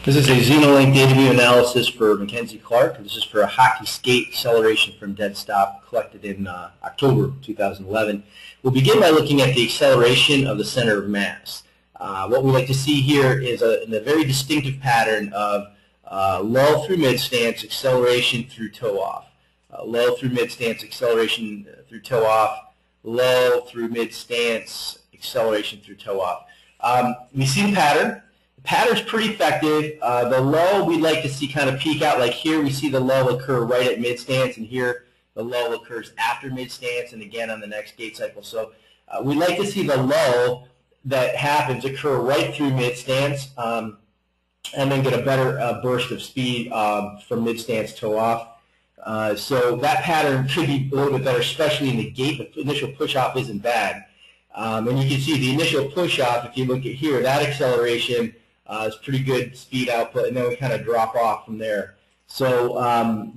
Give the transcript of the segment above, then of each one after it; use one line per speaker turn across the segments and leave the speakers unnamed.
This is a Xenolink data view analysis for Mack Clark. This is for a hockey skate acceleration from dead stop collected in October 2011. We'll begin by looking at the acceleration of the center of mass. What we like to see here is a very distinctive pattern of lull through mid-stance, acceleration through toe off. Lull through mid-stance, acceleration through toe off. Lull through mid-stance, acceleration through toe off. We see the pattern. Pattern's pretty effective. The lull we'd like to see kind of peak out. Like here we see the lull occur right at mid-stance, and here the lull occurs after mid-stance and again on the next gait cycle. So we'd like to see the lull that happens occur right through mid-stance and then get a better burst of speed from mid-stance toe off. So that pattern could be a little bit better, especially in the gait. The initial push-off isn't bad. And you can see the initial push-off, if you look at here, that acceleration is pretty good speed output, and then we kind of drop off from there. So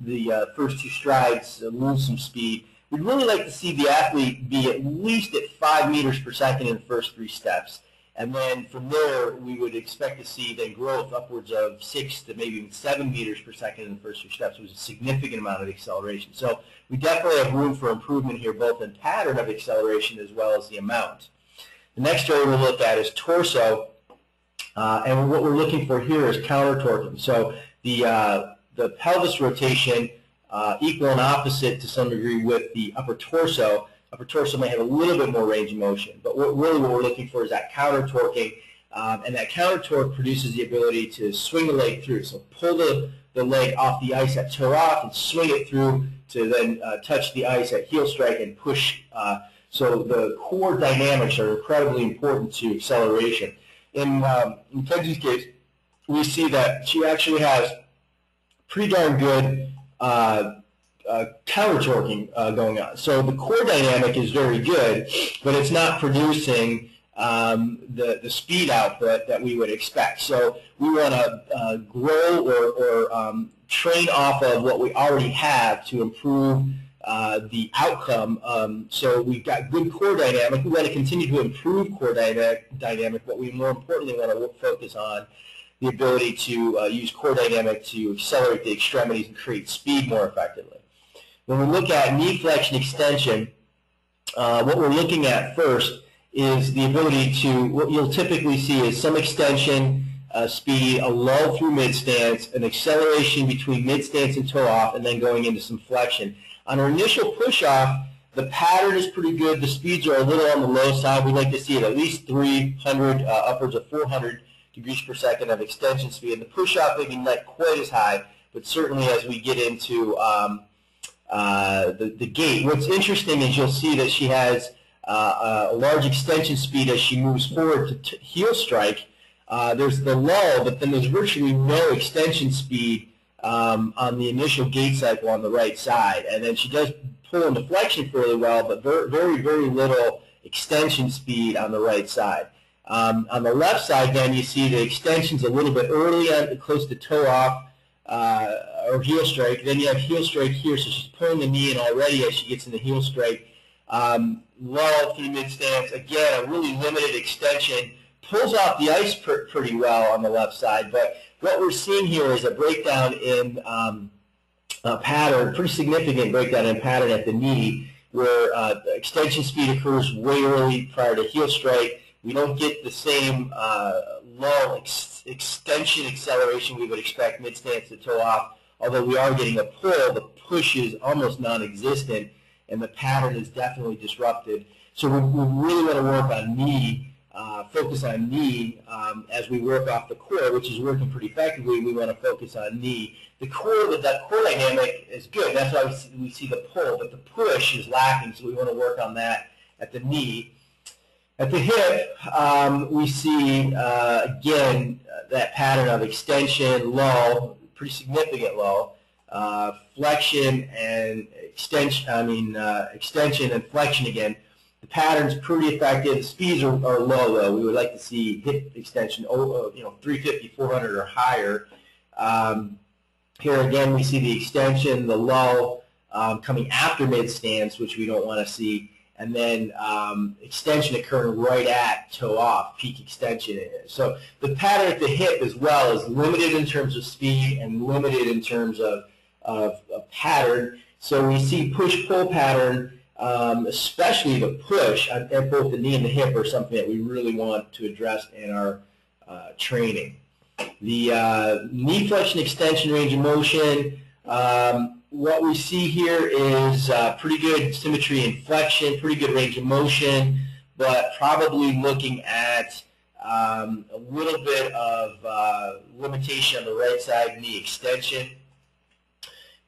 the first two strides lose some speed. We'd really like to see the athlete be at least at 5 meters per second in the first 3 steps. And then from there, we would expect to see then growth upwards of 6 to maybe even 7 meters per second in the first 3 steps. It was a significant amount of acceleration. So we definitely have room for improvement here, both in pattern of acceleration as well as the amount. The next area we'll look at is torso. And what we're looking for here is counter torquing. So the pelvis rotation equal and opposite to some degree with the upper torso. Upper torso may have a little bit more range of motion, but what we're looking for is that counter torquing, and that counter torque produces the ability to swing the leg through. So pull the leg off the ice at toe off and swing it through to then touch the ice at heel strike and push. So the core dynamics are incredibly important to acceleration. In Kenzie's case, we see that she actually has pretty darn good counter torquing going on. So the core dynamic is very good, but it's not producing the speed output that we would expect. So we want to grow or train off of what we already have to improve the outcome. So we've got good core dynamic. We want to continue to improve core dynamic, but we more importantly want to focus on the ability to use core dynamic to accelerate the extremities and create speed more effectively. When we look at knee flexion extension, what we're looking at first is the ability to, what you'll typically see is some extension speed, a lull through mid-stance, an acceleration between mid-stance and toe off, and then going into some flexion. On our initial push-off, the pattern is pretty good. The speeds are a little on the low side. We'd like to see at least 300, upwards of 400 degrees per second of extension speed. And the push-off maybe not quite as high, but certainly as we get into the gait. What's interesting is you'll see that she has a large extension speed as she moves forward to heel strike. There's the lull, but then there's virtually no extension speed on the initial gait cycle on the right side. And then she does pull into flexion fairly well, but very, very little extension speed on the right side. On the left side, then, you see the extension's a little bit early, close to toe off or heel strike. Then you have heel strike here, so she's pulling the knee in already as she gets in the heel strike. Lull through mid-stance, again, a really limited extension. Pulls off the ice pretty well on the left side, but what we're seeing here is a breakdown in pattern, pretty significant breakdown in pattern at the knee, where the extension speed occurs way early prior to heel strike. We don't get the same lull extension acceleration we would expect mid-stance to toe off, although we are getting a pull. The push is almost non-existent, and the pattern is definitely disrupted. So we really want to work on knee. Focus on knee as we work off the core, which is working pretty effectively. We want to focus on knee. The core, that core dynamic is good. That's why we see the pull, but the push is lacking, so we want to work on that at the knee. At the hip, we see, again, that pattern of extension, lull, pretty significant lull, flexion and extension, extension and flexion again. The pattern's pretty effective. The speeds are low, though. We would like to see hip extension, 350, 400 or higher. Here again, we see the extension, the lull coming after mid-stance, which we don't want to see. and then extension occurring right at toe off, peak extension. So the pattern at the hip as well is limited in terms of speed and limited in terms of pattern. So we see push-pull pattern, especially the push at both the knee and the hip, are something that we really want to address in our training. The knee flexion extension range of motion, what we see here is pretty good symmetry and flexion, pretty good range of motion, but probably looking at a little bit of limitation on the right side knee extension.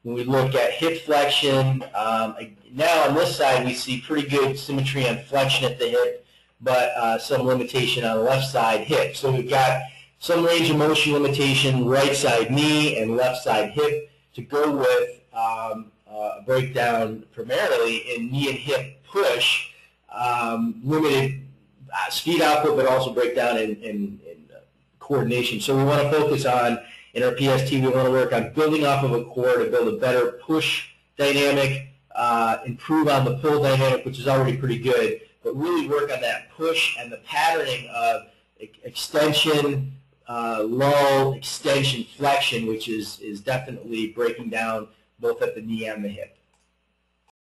When we look at hip flexion, now on this side we see pretty good symmetry on flexion at the hip, but some limitation on the left side hip. So we've got some range of motion limitation, right side knee and left side hip, to go with a breakdown primarily in knee and hip push, limited speed output, but also breakdown in coordination. So we want to focus on, in our PST, we want to work on building off of a core to build a better push dynamic, improve on the pull dynamic, which is already pretty good, but really work on that push and the patterning of extension, lull, extension, flexion, which is definitely breaking down both at the knee and the hip.